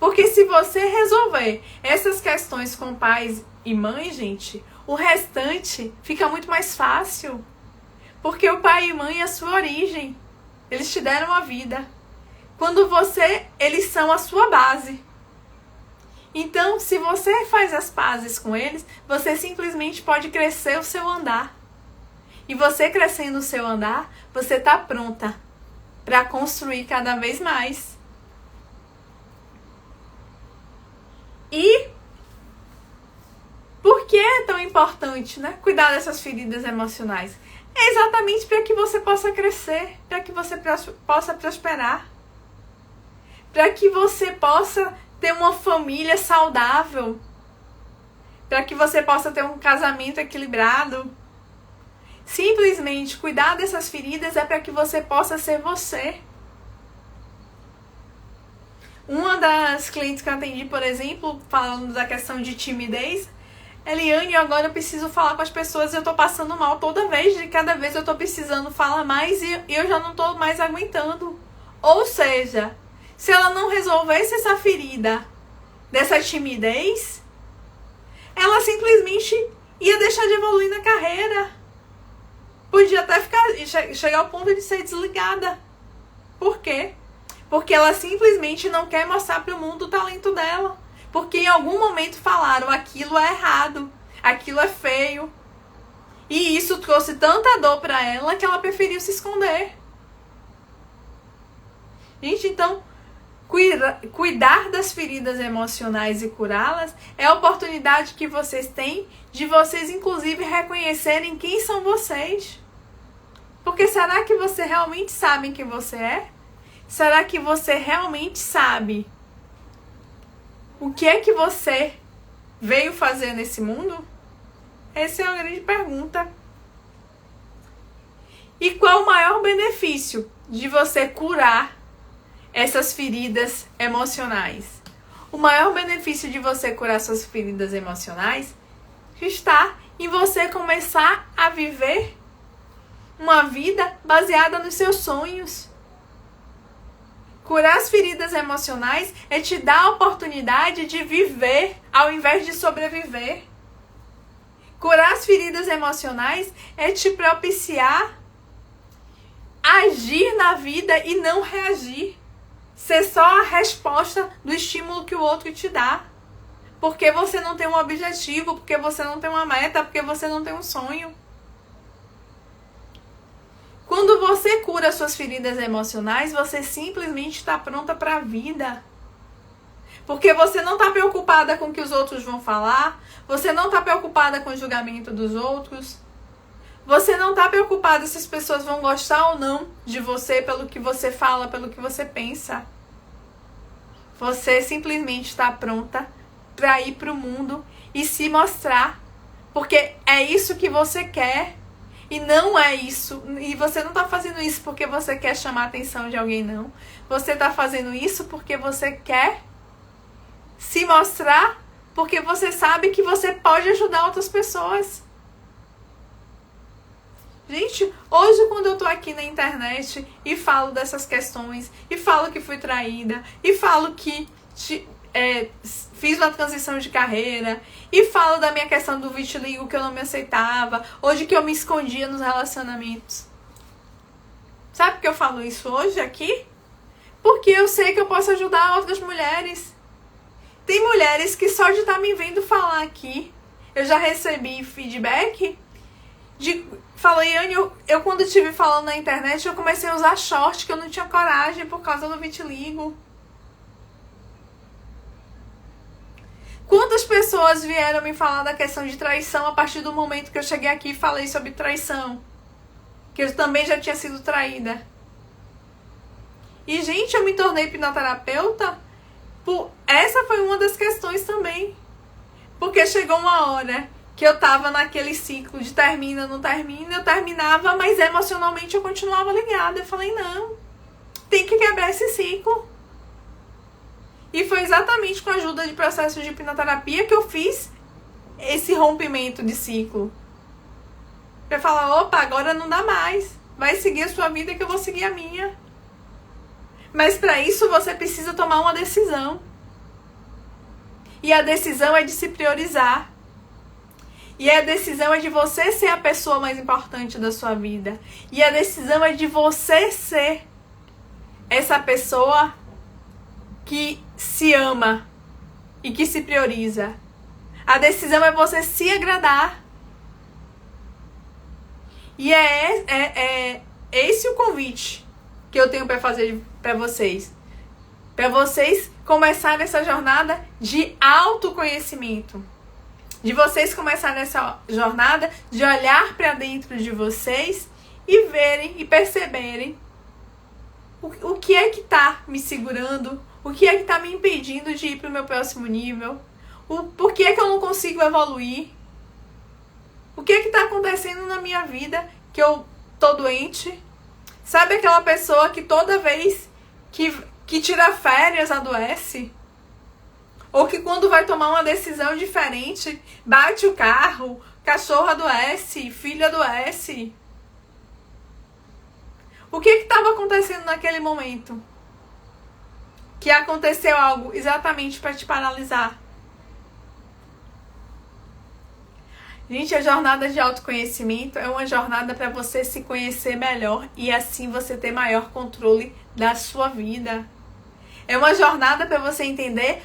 Porque se você resolver essas questões com pais e mãe, gente, o restante fica muito mais fácil. Porque o pai e mãe é a sua origem. Eles te deram a vida. Quando eles são a sua base. Então, se você faz as pazes com eles, você simplesmente pode crescer o seu andar. E você crescendo o seu andar, você está pronta para construir cada vez mais. E por que é tão importante, né, cuidar dessas feridas emocionais? É exatamente para que você possa crescer, para que você possa prosperar, para que você possa ter uma família saudável, para que você possa ter um casamento equilibrado. Simplesmente cuidar dessas feridas é para que você possa ser você. Uma das clientes que eu atendi, por exemplo, falando da questão de timidez, Eliane, agora eu preciso falar com as pessoas e eu tô passando mal toda vez, de cada vez eu tô precisando falar mais e eu já não tô mais aguentando. Ou seja, se ela não resolvesse essa ferida dessa timidez, ela simplesmente ia deixar de evoluir na carreira. Podia até chegar ao ponto de ser desligada. Por quê? Porque ela simplesmente não quer mostrar para o mundo o talento dela. Porque em algum momento falaram, aquilo é errado, aquilo é feio. E isso trouxe tanta dor para ela que ela preferiu se esconder. Gente, então, cuidar das feridas emocionais e curá-las é a oportunidade que vocês têm de vocês, inclusive, reconhecerem quem são vocês. Porque será que você realmente sabe quem você é? Será que você realmente sabe o que é que você veio fazer nesse mundo? Essa é uma grande pergunta. E qual o maior benefício de você curar essas feridas emocionais? O maior benefício de você curar suas feridas emocionais está em você começar a viver uma vida baseada nos seus sonhos. Curar as feridas emocionais é te dar a oportunidade de viver ao invés de sobreviver. Curar as feridas emocionais é te propiciar agir na vida e não reagir. Ser só a resposta do estímulo que o outro te dá. Porque você não tem um objetivo, porque você não tem uma meta, porque você não tem um sonho. Quando você cura suas feridas emocionais, você simplesmente está pronta para a vida. Porque você não está preocupada com o que os outros vão falar, você não está preocupada com o julgamento dos outros, você não está preocupada se as pessoas vão gostar ou não de você pelo que você fala, pelo que você pensa. Você simplesmente está pronta para ir para o mundo e se mostrar. Porque é isso que você quer. E não é isso. E você não está fazendo isso porque você quer chamar a atenção de alguém, não. Você está fazendo isso porque você quer se mostrar, porque você sabe que você pode ajudar outras pessoas. Gente, hoje quando eu tô aqui na internet e falo dessas questões, e falo que fui traída, e falo que fiz uma transição de carreira, e falo da minha questão do vitiligo, que eu não me aceitava, hoje que eu me escondia nos relacionamentos. Sabe por que eu falo isso hoje aqui? Porque eu sei que eu posso ajudar outras mulheres. Tem mulheres que só de estar me vendo falar aqui, eu já recebi feedback falou, Yane, eu quando estive falando na internet, eu comecei a usar short, que eu não tinha coragem por causa do vitiligo. Quantas pessoas vieram me falar da questão de traição a partir do momento que eu cheguei aqui e falei sobre traição? Que eu também já tinha sido traída. E, gente, eu me tornei hipnoterapeuta. Essa foi uma das questões também. Porque chegou uma hora que eu tava naquele ciclo de termina, não termina, eu terminava, mas emocionalmente eu continuava ligada. Eu falei, não, tem que quebrar esse ciclo. E foi exatamente com a ajuda de processos de hipnoterapia que eu fiz esse rompimento de ciclo. Eu falar, opa, agora não dá mais. Vai seguir a sua vida que eu vou seguir a minha. Mas para isso você precisa tomar uma decisão. E a decisão é de se priorizar. E a decisão é de você ser a pessoa mais importante da sua vida. E a decisão é de você ser essa pessoa que se ama e que se prioriza. A decisão é você se agradar. E é esse o convite que eu tenho para fazer para vocês. Para vocês começarem essa jornada de autoconhecimento. De vocês começarem essa jornada de olhar para dentro de vocês e verem e perceberem o que é que está me segurando, o que é que está me impedindo de ir para o meu próximo nível, por que é que eu não consigo evoluir, o que é que está acontecendo na minha vida que eu tô doente. Sabe aquela pessoa que toda vez que tira férias adoece? Ou que quando vai tomar uma decisão diferente, bate o carro, cachorro adoece, filho adoece. O que estava acontecendo naquele momento? Que aconteceu algo exatamente para te paralisar. Gente, a jornada de autoconhecimento é uma jornada para você se conhecer melhor e assim você ter maior controle da sua vida. É uma jornada para você entender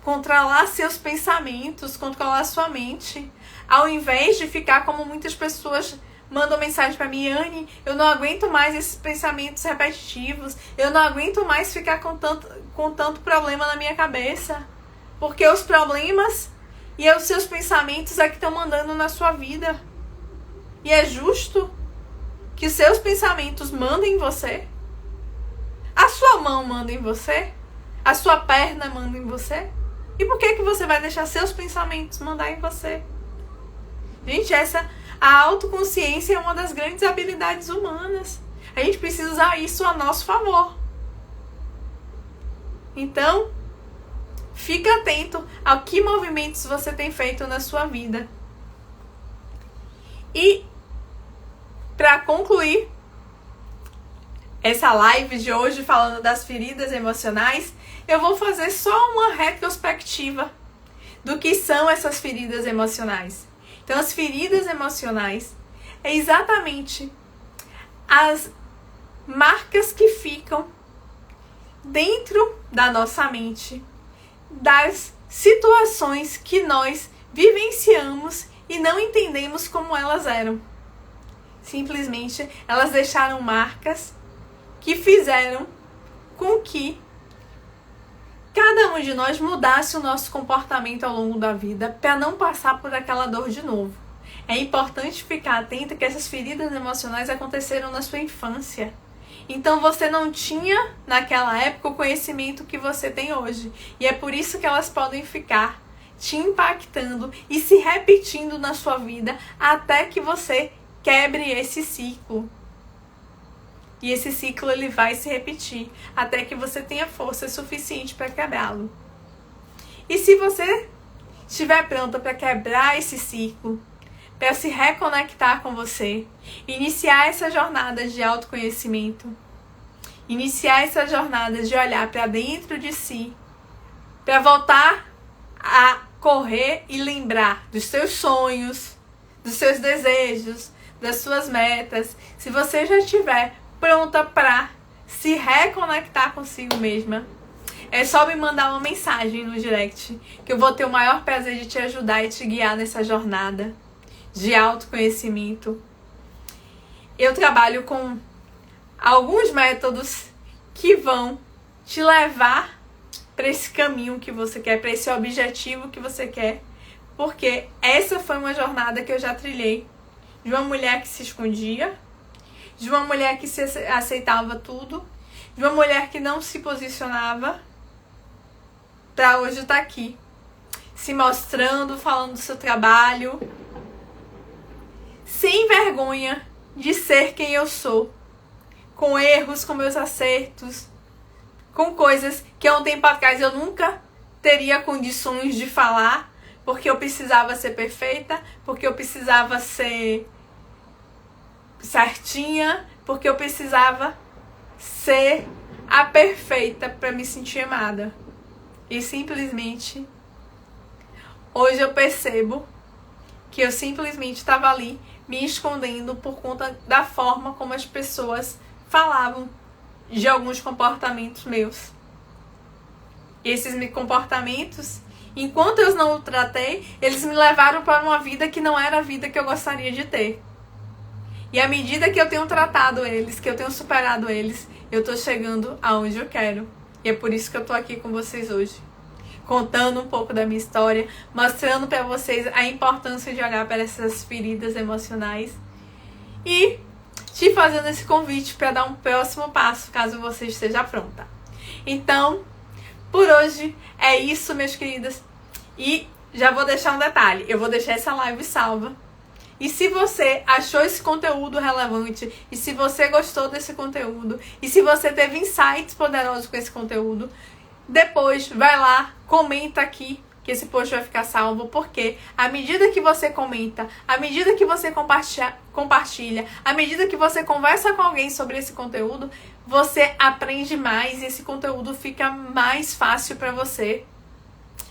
controlar seus pensamentos, controlar sua mente. Ao invés de ficar como muitas pessoas mandam mensagem para mim, Yane, eu não aguento mais esses pensamentos repetitivos, eu não aguento mais ficar com tanto problema na minha cabeça. Porque os problemas e os seus pensamentos é que estão mandando na sua vida. E é justo que os seus pensamentos mandem em você? A sua mão manda em você? A sua perna manda em você? E por que você vai deixar seus pensamentos mandar em você? Gente, a autoconsciência é uma das grandes habilidades humanas. A gente precisa usar isso a nosso favor. Então, fica atento a que movimentos você tem feito na sua vida. E, para concluir essa live de hoje falando das feridas emocionais, eu vou fazer só uma retrospectiva do que são essas feridas emocionais. Então, as feridas emocionais é exatamente as marcas que ficam dentro da nossa mente, das situações que nós vivenciamos e não entendemos como elas eram. Simplesmente, elas deixaram marcas que fizeram com que cada um de nós mudasse o nosso comportamento ao longo da vida para não passar por aquela dor de novo. É importante ficar atento que essas feridas emocionais aconteceram na sua infância. Então você não tinha naquela época o conhecimento que você tem hoje. E é por isso que elas podem ficar te impactando e se repetindo na sua vida até que você quebre esse ciclo. E esse ciclo ele vai se repetir até que você tenha força suficiente para quebrá-lo. E se você estiver pronta para quebrar esse ciclo, para se reconectar com você, iniciar essa jornada de autoconhecimento, iniciar essa jornada de olhar para dentro de si, para voltar a correr e lembrar dos seus sonhos, dos seus desejos, das suas metas, se você já estiver pronta para se reconectar consigo mesma, é só me mandar uma mensagem no direct, que eu vou ter o maior prazer de te ajudar e te guiar nessa jornada de autoconhecimento. Eu trabalho com alguns métodos que vão te levar para esse caminho que você quer, para esse objetivo que você quer, porque essa foi uma jornada que eu já trilhei, de uma mulher que se escondia, de uma mulher que se aceitava tudo, de uma mulher que não se posicionava, para hoje estar aqui, se mostrando, falando do seu trabalho, sem vergonha de ser quem eu sou, com erros, com meus acertos, com coisas que há um tempo atrás eu nunca teria condições de falar, porque eu precisava ser perfeita, porque eu precisava ser certinha, porque eu precisava ser a perfeita para me sentir amada. E simplesmente, hoje eu percebo que eu simplesmente estava ali me escondendo por conta da forma como as pessoas falavam de alguns comportamentos meus. E esses comportamentos, enquanto eu não o tratei, eles me levaram para uma vida que não era a vida que eu gostaria de ter. E à medida que eu tenho tratado eles, que eu tenho superado eles, eu tô chegando aonde eu quero. E é por isso que eu tô aqui com vocês hoje, contando um pouco da minha história, mostrando para vocês a importância de olhar para essas feridas emocionais e te fazendo esse convite para dar um próximo passo, caso você esteja pronta. Então, por hoje é isso, meus queridas. E já vou deixar um detalhe, eu vou deixar essa live salva. E se você achou esse conteúdo relevante, e se você gostou desse conteúdo, e se você teve insights poderosos com esse conteúdo, depois vai lá, comenta aqui, que esse post vai ficar salvo, porque à medida que você comenta, à medida que você compartilha, à medida que você conversa com alguém sobre esse conteúdo, você aprende mais e esse conteúdo fica mais fácil para você.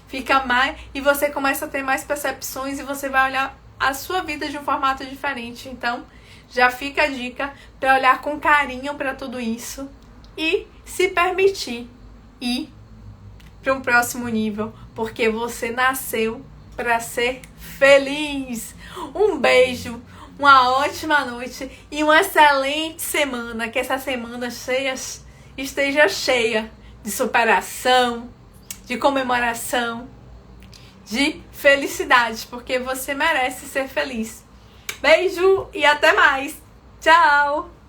Fica mais, e você começa a ter mais percepções e você vai olhar a sua vida de um formato diferente. Então, já fica a dica para olhar com carinho para tudo isso e se permitir ir para um próximo nível, porque você nasceu para ser feliz. Um beijo, uma ótima noite e uma excelente semana. Que essa semana esteja cheia de superação, de comemoração, de felicidade, porque você merece ser feliz. Beijo e até mais. Tchau!